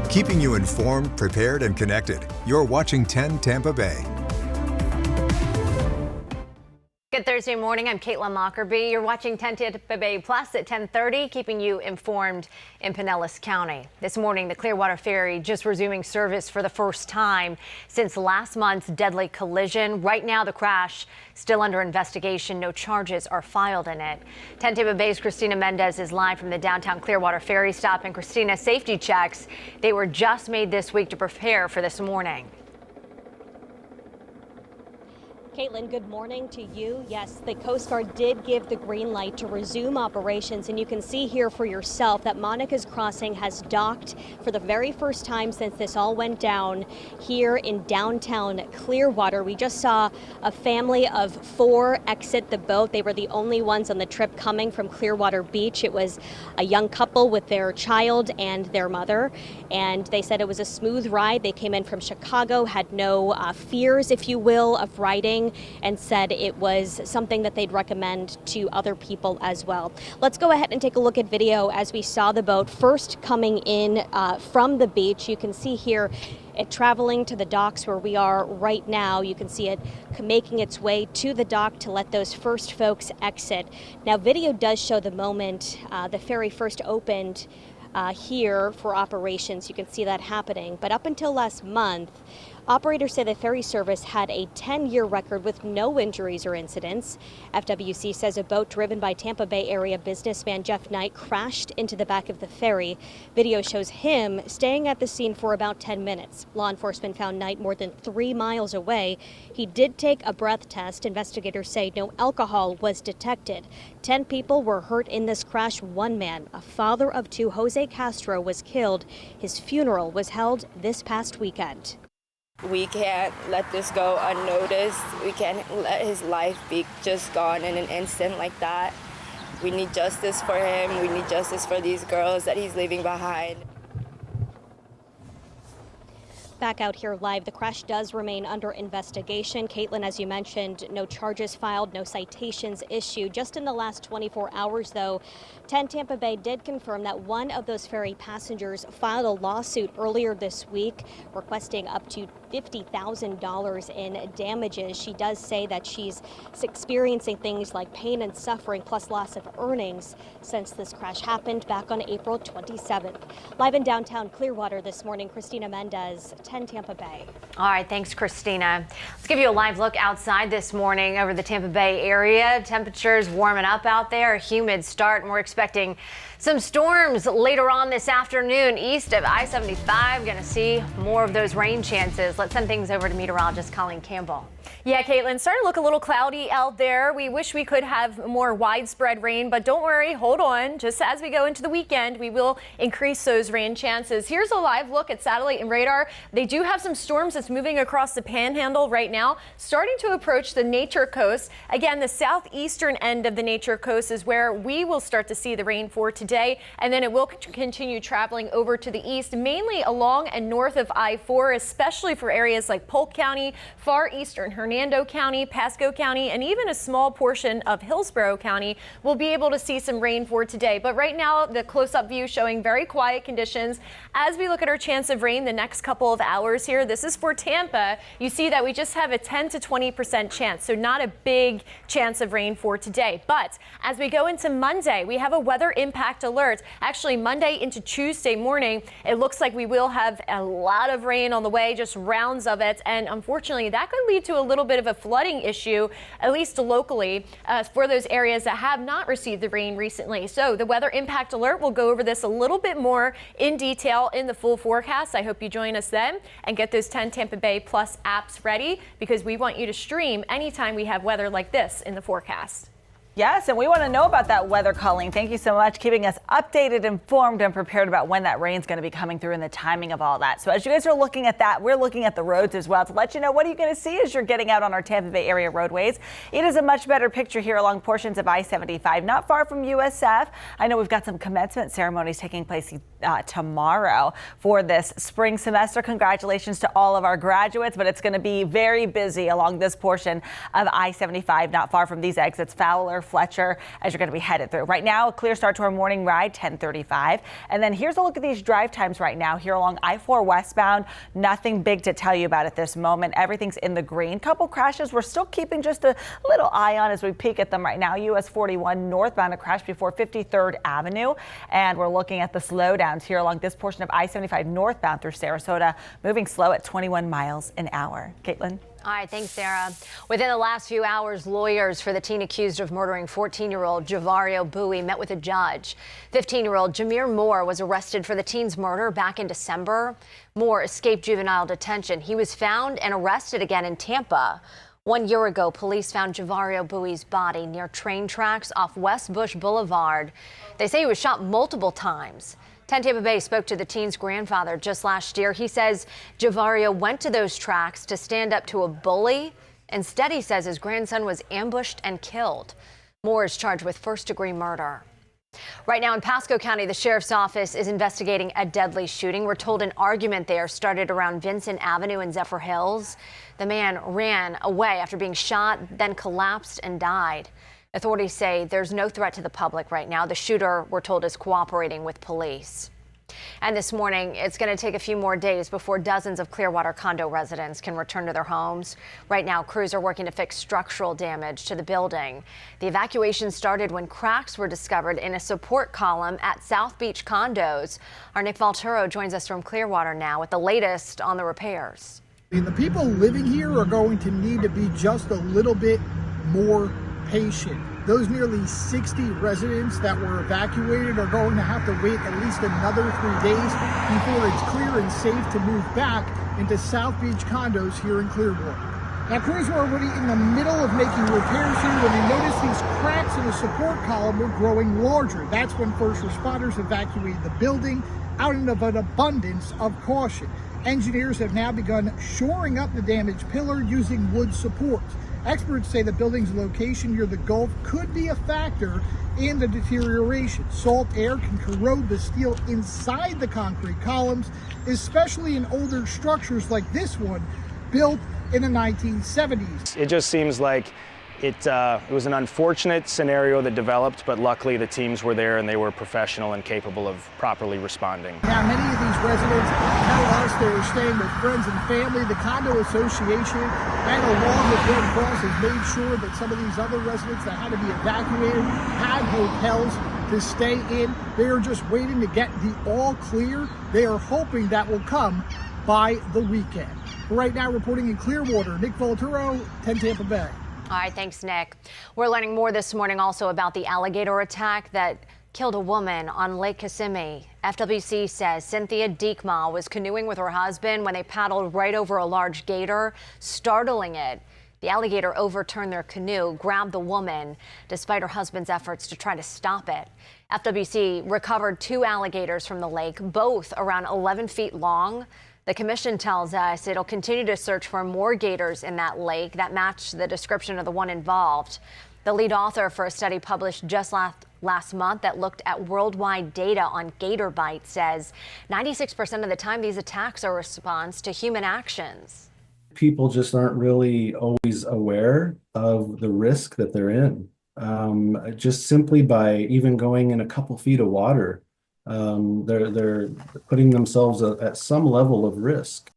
keeping you informed, prepared, and connected. You're watching 10 Tampa Bay. Good Thursday morning. I'm Caitlin Lockerbie. You're watching 10 Tampa Bay Plus at 10:30, keeping you informed in Pinellas County. This morning, the Clearwater ferry just resuming service for the first time since last month's deadly collision. Right now, the crash still under investigation. No charges are filed in it. 10 Tampa Bay's Christina Mendez is live from the downtown Clearwater ferry stop. And Christina, safety checks, they were just made this week to prepare for this morning. Caitlin, good morning to you. Yes, the Coast Guard did give the green light to resume operations, and you can see here for yourself that Monica's Crossing has docked for the very first time since this all went down here in downtown Clearwater. We just saw a family of 4 exit the boat. They were the only ones on the trip coming from Clearwater Beach. It was a young couple with their child and their mother, and they said it was a smooth ride. They came in from Chicago, had no fears, if you will, of riding, and said it was something that they'd recommend to other people as well. Let's go ahead and take a look at video as we saw the boat first coming in from the beach. You can see here it traveling to the docks where we are right now. You can see it making its way to the dock to let those first folks exit. Now, video does show the moment the ferry first opened here for operations. You can see that happening. But up until last month, operators say the ferry service had a 10-year record with no injuries or incidents. FWC says a boat driven by Tampa Bay area businessman Jeff Knight crashed into the back of the ferry. Video shows him staying at the scene for about 10 minutes. Law enforcement found Knight more than 3 miles away. He did take a breath test. Investigators say no alcohol was detected. 10 people were hurt in this crash. One man, a father of 2, Jose Castro, was killed. His funeral was held this past weekend. We can't let this go unnoticed. We can't let his life be just gone in an instant like that. We need justice for him. We need justice for these girls that he's leaving behind. Back out here live, the crash does remain under investigation. Caitlin, as you mentioned, no charges filed, no citations issued. Just in the last 24 hours, though, 10 Tampa Bay did confirm that one of those ferry passengers filed a lawsuit earlier this week requesting up to $50,000 in damages. She does say that she's experiencing things like pain and suffering plus loss of earnings since this crash happened back on April 27th. Live in downtown Clearwater this morning, Christina Mendez, 10 Tampa Bay. All right, thanks, Christina. Let's give you a live look outside this morning over the Tampa Bay area. Temperatures warming up out there, a humid start, and we're expecting some storms later on this afternoon east of I-75. Going to see more of those rain chances. Let's send things over to meteorologist Colleen Campbell. Yeah, Caitlin, starting to look a little cloudy out there. We wish we could have more widespread rain, but don't worry, hold on. Just as we go into the weekend, we will increase those rain chances. Here's a live look at satellite and radar. They do have some storms that's moving across the panhandle right now, starting to approach the Nature Coast. Again, the southeastern end of the Nature Coast is where we will start to see the rain for today, and then it will continue traveling over to the east, mainly along and north of I-4, especially for areas like Polk County, far eastern Hernando County, Pasco County, and even a small portion of Hillsborough County will be able to see some rain for today. But right now, the close-up view showing very quiet conditions. As we look at our chance of rain the next couple of hours here, this is for Tampa. You see that we just have a 10 to 20% chance, so not a big chance of rain for today. But as we go into Monday, we have a weather impact alert. Actually, Monday into Tuesday morning, it looks like we will have a lot of rain on the way, just rounds of it. And unfortunately, that could lead to a little bit of a flooding issue, at least locally, for those areas that have not received the rain recently. So the weather impact alert, will go over this a little bit more in detail in the full forecast. I hope you join us then and get those 10 Tampa Bay Plus apps ready, because we want you to stream anytime we have weather like this in the forecast. Yes, and we want to know about that weather, Colleen. Thank you so much, keeping us updated, informed, and prepared about when that rain's going to be coming through and the timing of all that. So as you guys are looking at that, we're looking at the roads as well to let you know what are you going to see as you're getting out on our Tampa Bay area roadways. It is a much better picture here along portions of I-75, not far from USF. I know we've got some commencement ceremonies taking place tomorrow for this spring semester. Congratulations to all of our graduates, but it's going to be very busy along this portion of I-75, not far from these exits: Fowler, Fletcher as you're going to be headed through. Right now, a clear start to our morning ride, 10:35. And then here's a look at these drive times right now here along I-4 westbound. Nothing big to tell you about at this moment. Everything's in the green. Couple crashes we're still keeping just a little eye on as we peek at them right now. US 41 northbound, a crash before 53rd Avenue. And we're looking at the slowdowns here along this portion of I-75 northbound through Sarasota, moving slow at 21 miles an hour. Caitlin. All right, thanks, Sarah. Within the last few hours, lawyers for the teen accused of murdering 14-year-old Javario Bowie met with a judge. 15-year-old Jameer Moore was arrested for the teen's murder back in December. Moore escaped juvenile detention. He was found and arrested again in Tampa. 1 year ago, police found Javario Bowie's body near train tracks off West Bush Boulevard. They say he was shot multiple times. 10 Tampa Bay spoke to the teen's grandfather just last year. He says Javario went to those tracks to stand up to a bully. Instead, he says his grandson was ambushed and killed. Moore is charged with first-degree murder. Right now in Pasco County, the sheriff's office is investigating a deadly shooting. We're told an argument there started around Vincent Avenue in Zephyr Hills. The man ran away after being shot, then collapsed and died. Authorities say there's no threat to the public right now. The shooter, we're told, is cooperating with police. And this morning, it's going to take a few more days before dozens of Clearwater condo residents can return to their homes. Right now, crews are working to fix structural damage to the building. The evacuation started when cracks were discovered in a support column at South Beach condos. Our Nick Valturo joins us from Clearwater now with the latest on the repairs. The people living here are going to need to be just a little bit more patient. Those nearly 60 residents that were evacuated are going to have to wait at least another 3 days before it's clear and safe to move back into South Beach condos here in Clearwater. Now, crews were already in the middle of making repairs here when they noticed these cracks in the support column were growing larger. That's when first responders evacuated the building out of an abundance of caution. Engineers have now begun shoring up the damaged pillar using wood supports. Experts say the building's location near the Gulf could be a factor in the deterioration. Salt air can corrode the steel inside the concrete columns, especially in older structures like this one, built in the 1970s. It just seems like it was an unfortunate scenario that developed, but luckily the teams were there and they were professional and capable of properly responding. Now, many of these residents tell us they were staying with friends and family. The condo association and along with Red Cross has made sure that some of these other residents that had to be evacuated had hotels to stay in. They are just waiting to get the all clear. They are hoping that will come by the weekend. Right now, reporting in Clearwater, Nick Valturo, 10 Tampa Bay. All right, thanks, Nick. We're learning more this morning also about the alligator attack that killed a woman on Lake Kissimmee. FWC says Cynthia Diekma was canoeing with her husband when they paddled right over a large gator, startling it. The alligator overturned their canoe, grabbed the woman, despite her husband's efforts to try to stop it. FWC recovered 2 alligators from the lake, both around 11 feet long. The commission tells us it'll continue to search for more gators in that lake that match the description of the one involved. The lead author for a study published just last month that looked at worldwide data on gator bites says 96% of the time these attacks are a response to human actions. People just aren't really always aware of the risk that they're in. Just simply by even going in a couple feet of water, they're putting themselves at some level of risk.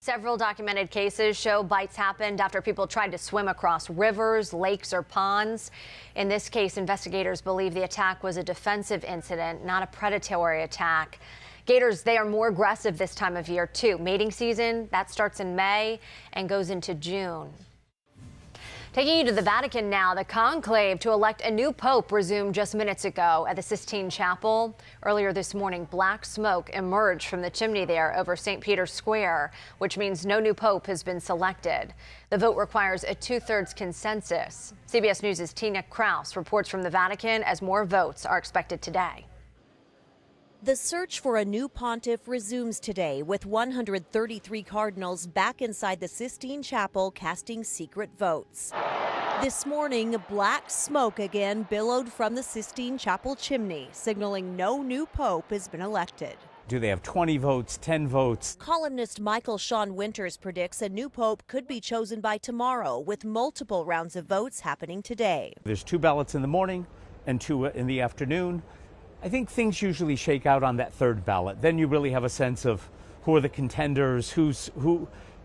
Several documented cases show bites happened after people tried to swim across rivers, lakes, or ponds. In this case, investigators believe the attack was a defensive incident, not a predatory attack. Gators, they are more aggressive this time of year, too. Mating season, that starts in May and goes into June. Taking you to the Vatican now, the conclave to elect a new pope resumed just minutes ago at the Sistine Chapel. Earlier this morning, black smoke emerged from the chimney there over St. Peter's Square, which means no new pope has been selected. The vote requires a 2/3 consensus. CBS News' Tina Kraus reports from the Vatican as more votes are expected today. The search for a new pontiff resumes today with 133 cardinals back inside the Sistine Chapel casting secret votes. This morning, black smoke again billowed from the Sistine Chapel chimney, signaling no new pope has been elected. Do they have 20 votes, 10 votes? Columnist Michael Sean Winters predicts a new pope could be chosen by tomorrow, with multiple rounds of votes happening today. There's 2 ballots in the morning and 2 in the afternoon. I think things usually shake out on that 3rd ballot. Then you really have a sense of who are the contenders, who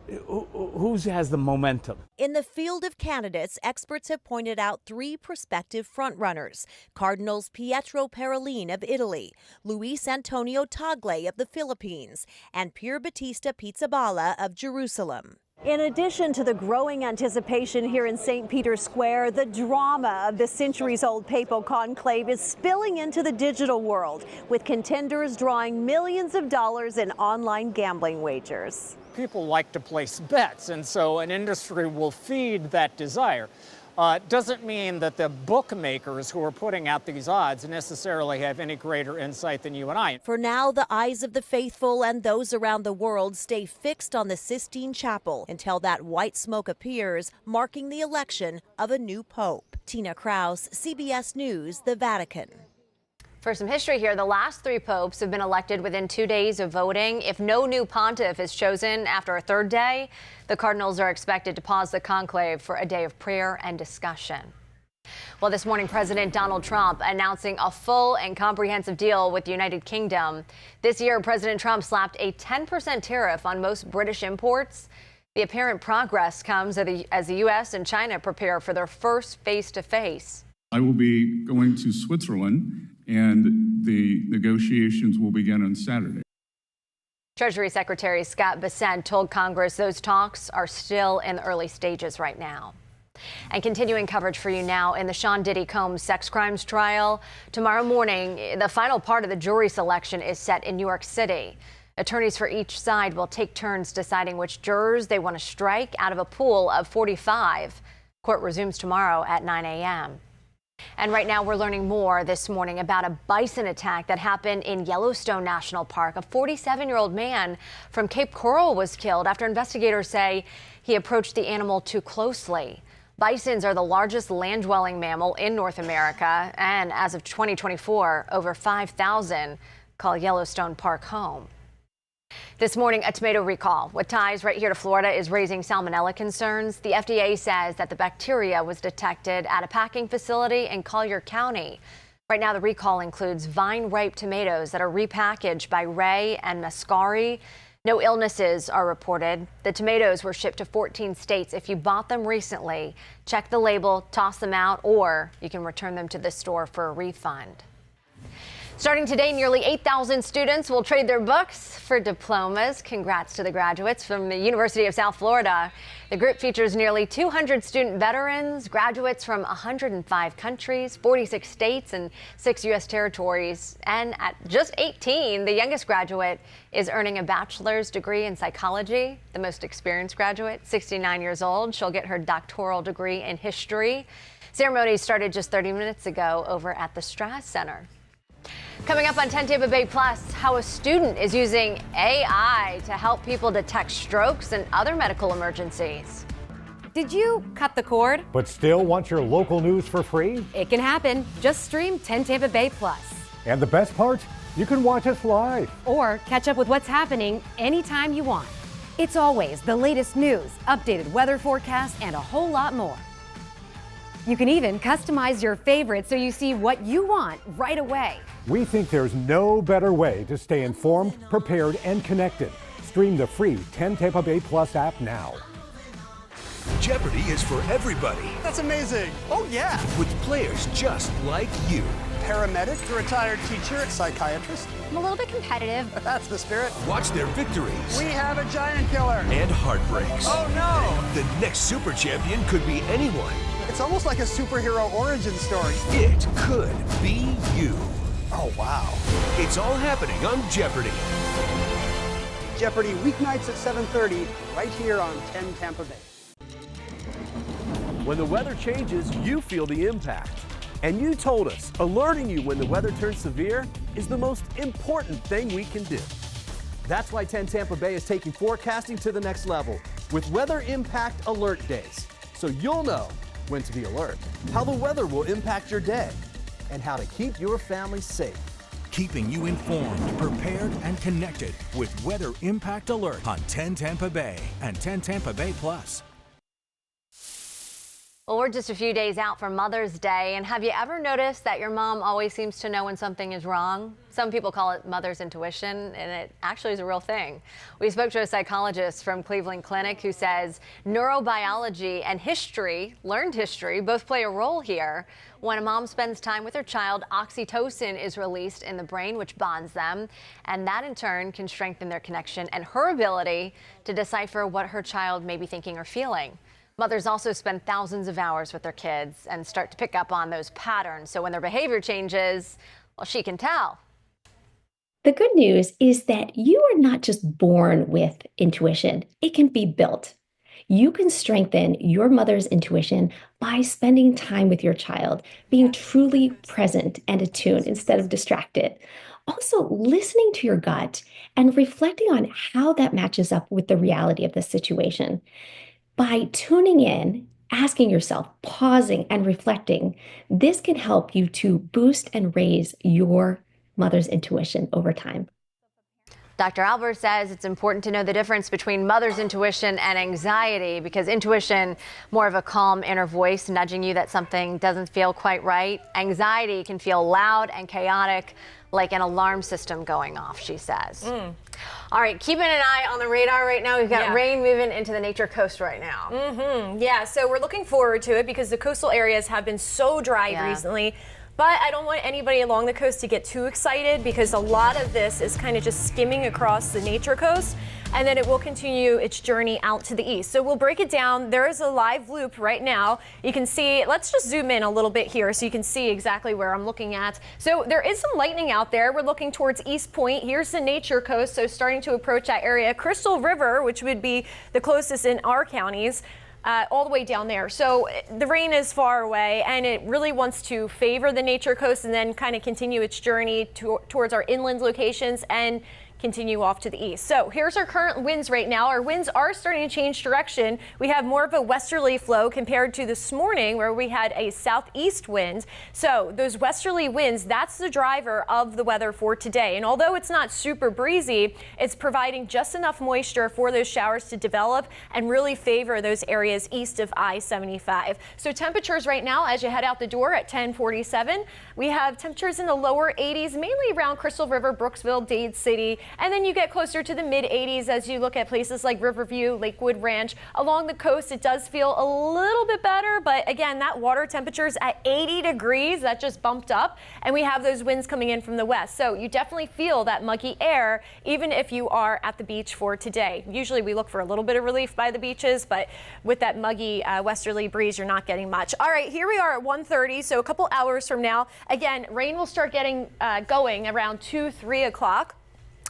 has the momentum. In the field of candidates, experts have pointed out 3 prospective frontrunners: Cardinals Pietro Parolin of Italy, Luis Antonio Tagle of the Philippines, and Pier Battista Pizzaballa of Jerusalem. In addition to the growing anticipation here in St. Peter's Square, the drama of the centuries-old papal conclave is spilling into the digital world, with contenders drawing millions of dollars in online gambling wagers. People like to place bets, and so an industry will feed that desire. Doesn't mean that the bookmakers who are putting out these odds necessarily have any greater insight than you and I. For now, the eyes of the faithful and those around the world stay fixed on the Sistine Chapel until that white smoke appears, marking the election of a new pope. Tina Kraus, CBS News, the Vatican. For some history here, the last 3 popes have been elected within 2 days of voting. If no new pontiff is chosen after a 3rd day, the cardinals are expected to pause the conclave for a day of prayer and discussion. Well, this morning, President Donald Trump announcing a full and comprehensive deal with the United Kingdom. This year, President Trump slapped a 10% tariff on most British imports. The apparent progress comes as the U.S. and China prepare for their first face-to-face. I will be going to Switzerland, and the negotiations will begin on Saturday. Treasury Secretary Scott Bessent told Congress those talks are still in the early stages right now. And continuing coverage for you now in the Sean Diddy Combs sex crimes trial. Tomorrow morning, the final part of the jury selection is set in New York City. Attorneys for each side will take turns deciding which jurors they want to strike out of a pool of 45. Court resumes tomorrow at 9 a.m. And right now we're learning more this morning about a bison attack that happened in Yellowstone National Park. A 47-year-old man from Cape Coral was killed after investigators say he approached the animal too closely. Bisons are the largest land-dwelling mammal in North America, and as of 2024, over 5,000 call Yellowstone Park home. This morning, a tomato recall with ties right here to Florida is raising salmonella concerns. The FDA says that the bacteria was detected at a packing facility in Collier County. Right now, the recall includes vine-ripe tomatoes that are repackaged by Ray and Mascari. No illnesses are reported. The tomatoes were shipped to 14 states. If you bought them recently, check the label, toss them out, or you can return them to the store for a refund. Starting today, nearly 8,000 students will trade their books for diplomas. Congrats to the graduates from the University of South Florida. The group features nearly 200 student veterans, graduates from 105 countries, 46 states, and 6 U.S. territories. And at just 18, the youngest graduate is earning a bachelor's degree in psychology. The most experienced graduate, 69 years old, she'll get her doctoral degree in history. Ceremony started just 30 minutes ago over at the Strass Center. Coming up on 10 Tampa Bay Plus, how a student is using AI to help people detect strokes and other medical emergencies. Did you cut the cord? But still want your local news for free? It can happen. Just stream 10 Tampa Bay Plus. And the best part? You can watch us live. Or catch up with what's happening anytime you want. It's always the latest news, updated weather forecasts, and a whole lot more. You can even customize your favorites so you see what you want right away. We think there's no better way to stay informed, prepared, and connected. Stream the free 10 Tampa Bay Plus app now. Jeopardy is for everybody. That's amazing. Oh, yeah. With players just like you. Paramedic, a retired teacher, psychiatrist. I'm a little bit competitive. That's the spirit. Watch their victories. We have a giant killer. And heartbreaks. Oh, no. The next super champion could be anyone. It's almost like a superhero origin story. It could be you. Oh, wow. It's all happening on Jeopardy! Jeopardy weeknights at 7:30, right here on 10 Tampa Bay. When the weather changes, you feel the impact. And you told us alerting you when the weather turns severe is the most important thing we can do. That's why 10 Tampa Bay is taking forecasting to the next level with Weather Impact Alert Days. So you'll know when to be alert, how the weather will impact your day, and how to keep your family safe. keeping you informed, prepared, and connected with Weather Impact Alert on 10 Tampa Bay and 10 Tampa Bay Plus. Well, we're just a few days out from Mother's Day, and have you ever noticed that your mom always seems to know when something is wrong? Some people call it mother's intuition, and it actually is a real thing. We spoke to a psychologist from Cleveland Clinic who says neurobiology and history, learned history, both play a role here. When a mom spends time with her child, oxytocin is released in the brain, which bonds them, and that in turn can strengthen their connection and her ability to decipher what her child may be thinking or feeling. Mothers also spend thousands of hours with their kids and start to pick up on those patterns. So when their behavior changes, well, she can tell. The good news is that you are not just born with intuition. It can be built. You can strengthen your mother's intuition by spending time with your child, being truly present and attuned instead of distracted. Also, listening to your gut and reflecting on how that matches up with the reality of the situation. By tuning in, asking yourself, pausing and reflecting, this can help you to boost and raise your mother's intuition over time. Dr. Albert says it's important to know the difference between mother's intuition and anxiety, because intuition, more of a calm inner voice nudging you that something doesn't feel quite right. Anxiety can feel loud and chaotic, like an alarm system going off, she says. All right, keeping an eye on the radar right now. We've got rain moving into the Nature Coast right now. Yeah, so we're looking forward to it because the coastal areas have been so dry recently. But I don't want anybody along the coast to get too excited because a lot of this is kind of just skimming across the Nature Coast, and then it will continue its journey out to the east. So we'll break it down. There is a live loop right now. You can see, let's just zoom in a little bit here so you can see exactly where I'm looking at. So there is some lightning out there. We're looking towards East Point. Here's the Nature Coast, so starting to approach that area. Crystal River, which would be the closest in our counties, all the way down there. So the rain is far away, and it really wants to favor the Nature Coast and then kind of continue its journey towards our inland locations and continue off to the east. So here's our current winds right now. Our winds are starting to change direction. We have more of a westerly flow compared to this morning where we had a southeast wind. So those westerly winds, that's the driver of the weather for today. And although it's not super breezy, it's providing just enough moisture for those showers to develop and really favor those areas east of I-75. So temperatures right now as you head out the door at 10:47, we have temperatures in the lower 80s, mainly around Crystal River, Brooksville, Dade City. And then you get closer to the mid 80s as you look at places like Riverview, Lakewood Ranch. Along the coast, it does feel a little bit better, but again, that water temperature is at 80 degrees. That just bumped up, and we have those winds coming in from the west. So you definitely feel that muggy air, even if you are at the beach for today. Usually we look for a little bit of relief by the beaches, but with that muggy westerly breeze, you're not getting much. All right, here we are at 1:30, so a couple hours from now. Again, rain will start getting going around 2-3 o'clock.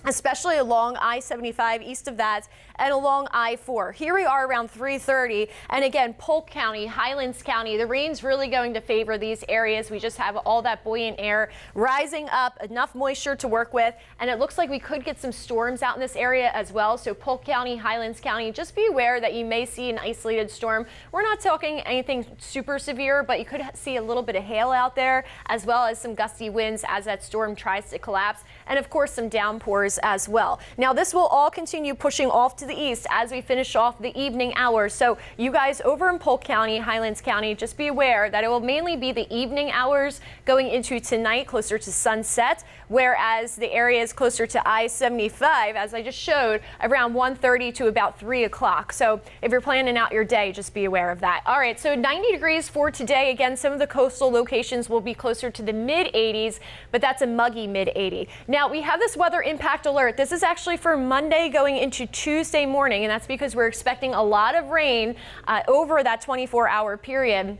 Especially along I-75 east of that and along I-4. Here we are around 3:30, and again, Polk County, Highlands County, the rain's really going to favor these areas. We just have all that buoyant air rising up, enough moisture to work with, and it looks like we could get some storms out in this area as well. So Polk County, Highlands County, just be aware that you may see an isolated storm. We're not talking anything super severe, but you could see a little bit of hail out there, as well as some gusty winds as that storm tries to collapse, and of course some downpours as well. Now this will all continue pushing off to the east as we finish off the evening hours. So you guys over in Polk County, Highlands County, just be aware that it will mainly be the evening hours going into tonight closer to sunset, whereas the areas closer to I-75, as I just showed, around 1:30 to about 3 o'clock. So if you're planning out your day, just be aware of that. All right, so 90 degrees for today. Again, some of the coastal locations will be closer to the mid 80s, but that's a muggy mid 80. Now we have this weather impact alert. This is actually for Monday going into Tuesday morning, and that's because we're expecting a lot of rain over that 24-hour period.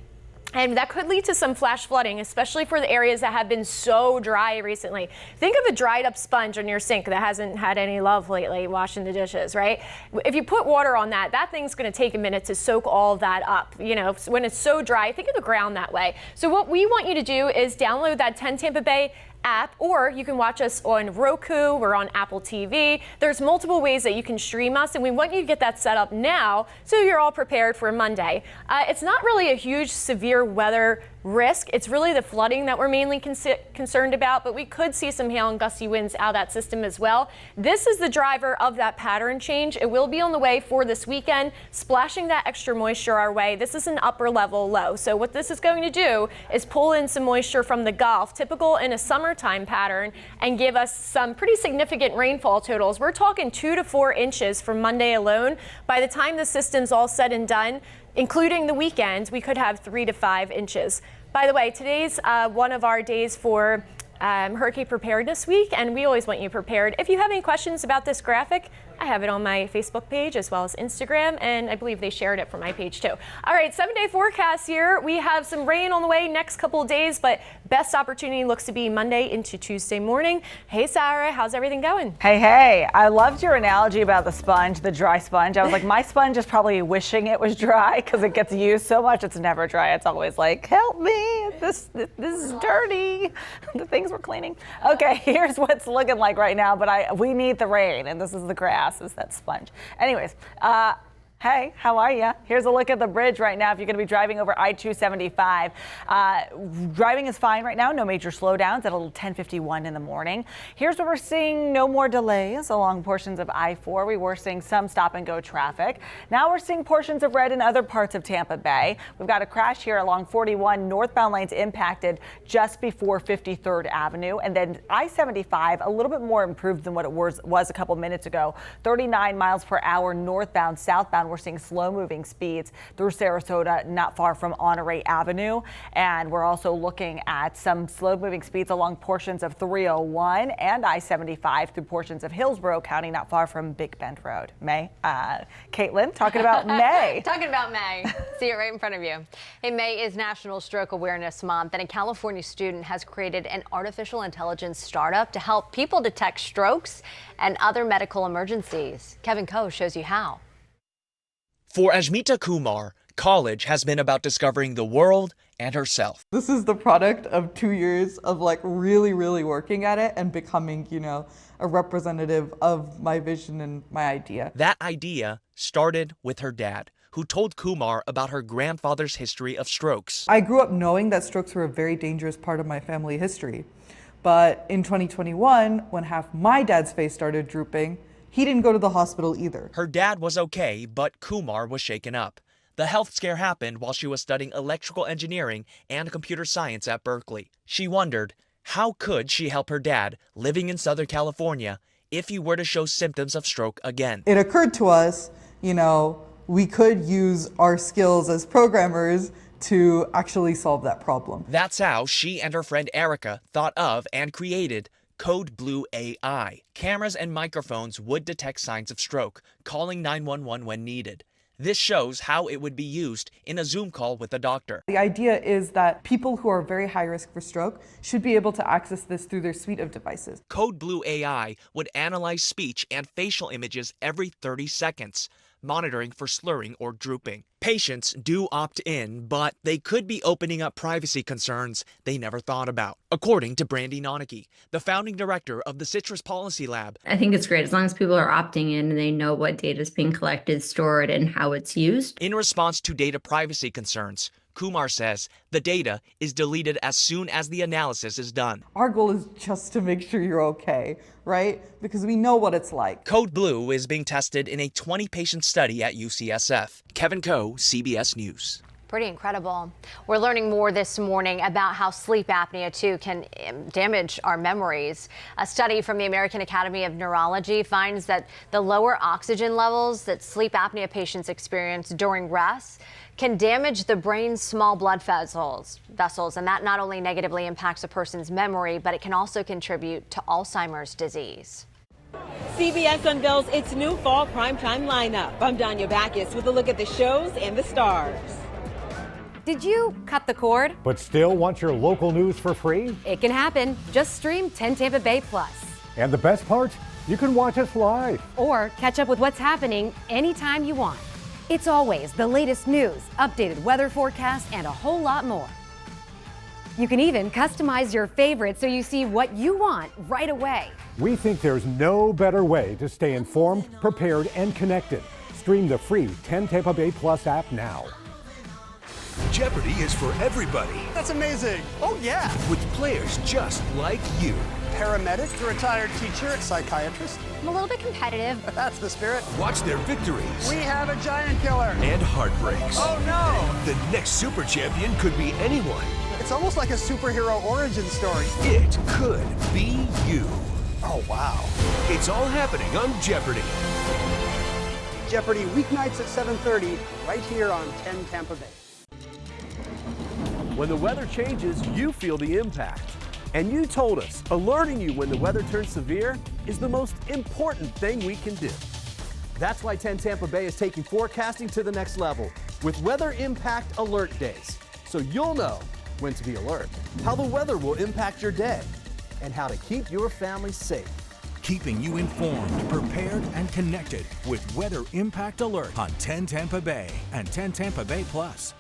And that could lead to some flash flooding, especially for the areas that have been so dry recently. Think of a dried up sponge on your sink that hasn't had any love lately washing the dishes, right? If you put water on that, that thing's going to take a minute to soak all of that up. You know, when it's so dry, think of the ground that way. So what we want you to do is download that 10 Tampa Bay app, or you can watch us on Roku. We're on Apple TV. There's multiple ways that you can stream us, and we want you to get that set up now so you're all prepared for Monday. It's not really a huge severe weather risk. It's really the flooding that we're mainly concerned about, but we could see some hail and gusty winds out of that system as well. This is the driver of that pattern change. It will be on the way for this weekend, splashing that extra moisture our way. This is an upper level low. So what this is going to do is pull in some moisture from the Gulf, typical in a summertime pattern, and give us some pretty significant rainfall totals. We're talking 2 to 4 inches for Monday alone. By the time the system's all said and done, including the weekends, we could have 3 to 5 inches. By the way, today's one of our days for Hurricane Preparedness Week, and we always want you prepared. If you have any questions about this graphic, I have it on my Facebook page as well as Instagram, and I believe they shared it from my page too. All right, 7-day forecast here. We have some rain on the way next couple of days, but best opportunity looks to be Monday into Tuesday morning. Hey, Sarah, how's everything going? Hey, I loved your analogy about the sponge, the dry sponge. I was like, my sponge is probably wishing it was dry because it gets used so much. It's never dry. It's always like, help me, this is dirty. The things we're cleaning. Okay, here's what's looking like right now, but we need the rain, and this is the grass. Is that sponge. Anyways, hey, how are you? Here's a look at the bridge right now. If you're going to be driving over I-275, driving is fine right now. No major slowdowns at a little 10:51 in the morning. Here's where we're seeing no more delays along portions of I-4. We were seeing some stop and go traffic. Now we're seeing portions of red in other parts of Tampa Bay. We've got a crash here along 41 northbound lanes impacted just before 53rd Avenue. And then I-75 a little bit more improved than what it was a couple minutes ago. 39 miles per hour northbound, southbound. We're seeing slow-moving speeds through Sarasota, not far from Honore Avenue. And we're also looking at some slow-moving speeds along portions of 301 and I-75 through portions of Hillsborough County, not far from Big Bend Road. May, Caitlin, talking about May. Talking about May. See it right in front of you. Hey, May is National Stroke Awareness Month, and a California student has created an artificial intelligence startup to help people detect strokes and other medical emergencies. Kevin Coe shows you how. For Ajmita Kumar, college has been about discovering the world and herself. This is the product of 2 years of really working at it and becoming, a representative of my vision and my idea. That idea started with her dad, who told Kumar about her grandfather's history of strokes. I grew up knowing that strokes were a very dangerous part of my family history. But in 2021, when half my dad's face started drooping, he didn't go to the hospital either. Her dad was okay, but Kumar was shaken up. The health scare happened while she was studying electrical engineering and computer science at Berkeley. She wondered, how could she help her dad, living in Southern California, if he were to show symptoms of stroke again? It occurred to us, we could use our skills as programmers to actually solve that problem. That's how she and her friend Erica thought of and created Code Blue AI. Cameras and microphones would detect signs of stroke, calling 911 when needed. This shows how it would be used in a Zoom call with a doctor. The idea is that people who are very high risk for stroke should be able to access this through their suite of devices. Code Blue AI would analyze speech and facial images every 30 seconds, monitoring for slurring or drooping. Patients do opt in, but they could be opening up privacy concerns they never thought about, according to Brandy Noneke, the founding director of the Citrus Policy Lab. I think it's great as long as people are opting in and they know what data is being collected, stored, and how it's used. In response to data privacy concerns, Kumar says the data is deleted as soon as the analysis is done. Our goal is just to make sure you're okay, right? Because we know what it's like. Code Blue is being tested in a 20-patient study at UCSF. Kevin Coe, CBS News. Pretty incredible. We're learning more this morning about how sleep apnea, too, can damage our memories. A study from the American Academy of Neurology finds that the lower oxygen levels that sleep apnea patients experience during rest can damage the brain's small blood vessels, and that not only negatively impacts a person's memory, but it can also contribute to Alzheimer's disease. CBS unveils its new fall primetime lineup. I'm Danya Backus with a look at the shows and the stars. Did you cut the cord? But still want your local news for free? It can happen. Just stream 10 Tampa Bay Plus. And the best part? You can watch us live. Or catch up with what's happening anytime you want. It's always the latest news, updated weather forecast, and a whole lot more. You can even customize your favorites so you see what you want right away. We think there's no better way to stay informed, prepared, and connected. Stream the free 10 Tampa Bay Plus app now. Jeopardy is for everybody. That's amazing. Oh, yeah. With players just like you. Paramedic, retired teacher, psychiatrist. I'm a little bit competitive. That's the spirit. Watch their victories. We have a giant killer. And heartbreaks. Oh, no. The next super champion could be anyone. It's almost like a superhero origin story. It could be you. Oh, wow. It's all happening on Jeopardy. Jeopardy weeknights at 7:30 right here on 10 Tampa Bay. When the weather changes, you feel the impact. And you told us alerting you when the weather turns severe is the most important thing we can do. That's why 10 Tampa Bay is taking forecasting to the next level with Weather Impact Alert Days. So you'll know when to be alert, how the weather will impact your day, and how to keep your family safe. Keeping you informed, prepared, and connected with Weather Impact Alert on 10 Tampa Bay and 10 Tampa Bay Plus.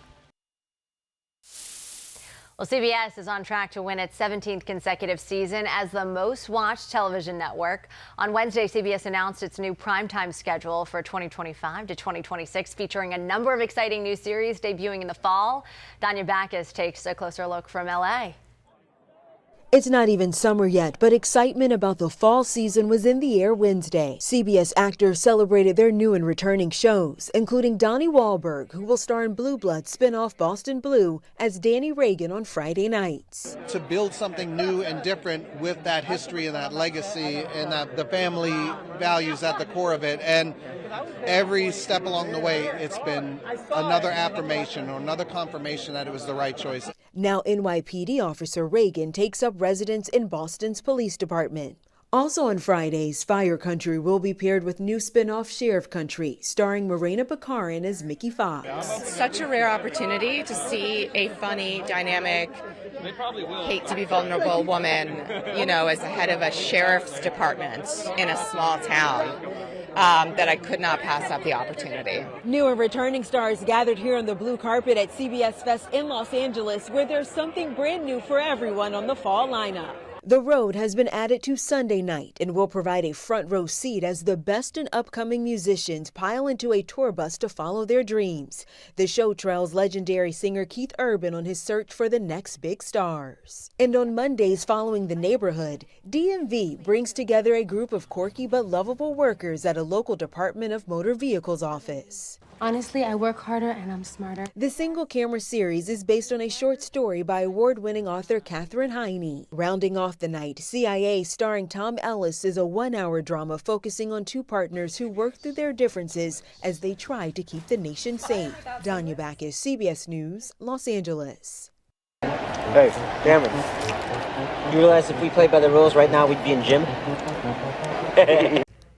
Well, CBS is on track to win its 17th consecutive season as the most watched television network. On Wednesday, CBS announced its new primetime schedule for 2025 to 2026, featuring a number of exciting new series debuting in the fall. Danya Backus takes a closer look from LA. It's not even summer yet, but excitement about the fall season was in the air Wednesday. CBS actors celebrated their new and returning shows, including Donnie Wahlberg, who will star in Blue Blood spinoff Boston Blue as Danny Reagan on Friday nights. To build something new and different with that history and that legacy and that the family values at the core of it. And every step along the way, it's been another affirmation or another confirmation that it was the right choice. Now NYPD officer Reagan takes up residence in Boston's police department. Also on Fridays, Fire Country will be paired with new spin-off Sheriff Country, starring Morena Baccarin as Mickey Fox. It's such a rare opportunity to see a funny, dynamic, hate to be vulnerable woman, as the head of a sheriff's department in a small town. That I could not pass up the opportunity. New and returning stars gathered here on the blue carpet at CBS Fest in Los Angeles, where there's something brand new for everyone on the fall lineup. The Road has been added to Sunday night and will provide a front row seat as the best and upcoming musicians pile into a tour bus to follow their dreams. The show trails legendary singer Keith Urban on his search for the next big stars. And on Mondays following The Neighborhood, DMV brings together a group of quirky but lovable workers at a local Department of Motor Vehicles office. Honestly, I work harder and I'm smarter. The single-camera series is based on a short story by award-winning author Katherine Heine. Rounding off the night, CIA starring Tom Ellis is a one-hour drama focusing on two partners who work through their differences as they try to keep the nation safe. Danya Backus, CBS News, Los Angeles. Hey, Cameron, you realize if we played by the rules right now, we'd be in gym?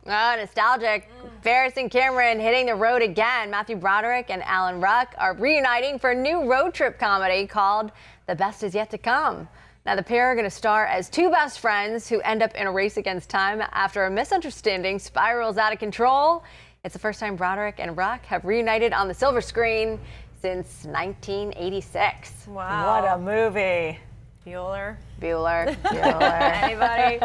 Oh, nostalgic. Ferris and Cameron hitting the road again. Matthew Broderick and Alan Ruck are reuniting for a new road trip comedy called The Best Is Yet to Come. Now, the pair are going to star as two best friends who end up in a race against time after a misunderstanding spirals out of control. It's the first time Broderick and Ruck have reunited on the silver screen since 1986. Wow. What a movie. Bueller. Anybody?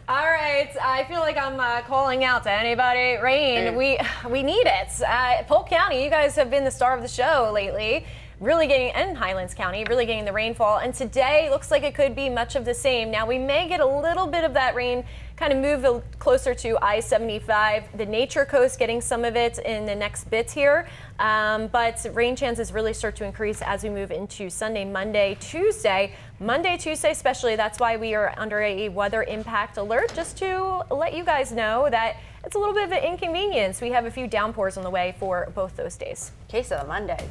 All right, I feel like I'm calling out to anybody. Rain, we need it. Polk County, you guys have been the star of the show lately. And Highlands County, really getting the rainfall. And today looks like it could be much of the same. Now, we may get a little bit of that rain kind of move closer to I-75. The Nature Coast getting some of it in the next bit here. But rain chances really start to increase as we move into Sunday, Monday, Tuesday. Monday, Tuesday especially, that's why we are under a weather impact alert, just to let you guys know that it's a little bit of an inconvenience. We have a few downpours on the way for both those days. Case of the Mondays.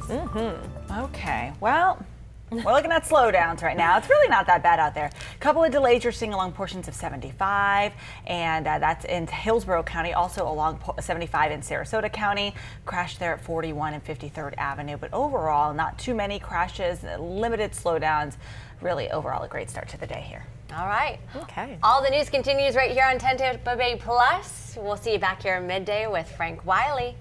Okay, well, we're looking at slowdowns right now. It's really not that bad out there. A couple of delays you're seeing along portions of 75, and that's in Hillsborough County, also along 75 in Sarasota County. Crash there at 41 and 53rd Avenue, but overall, not too many crashes, limited slowdowns. Really, overall, a great start to the day here. All right. Okay. All the news continues right here on 10 Tampa Bay Plus. We'll see you back here at midday with Frank Wiley.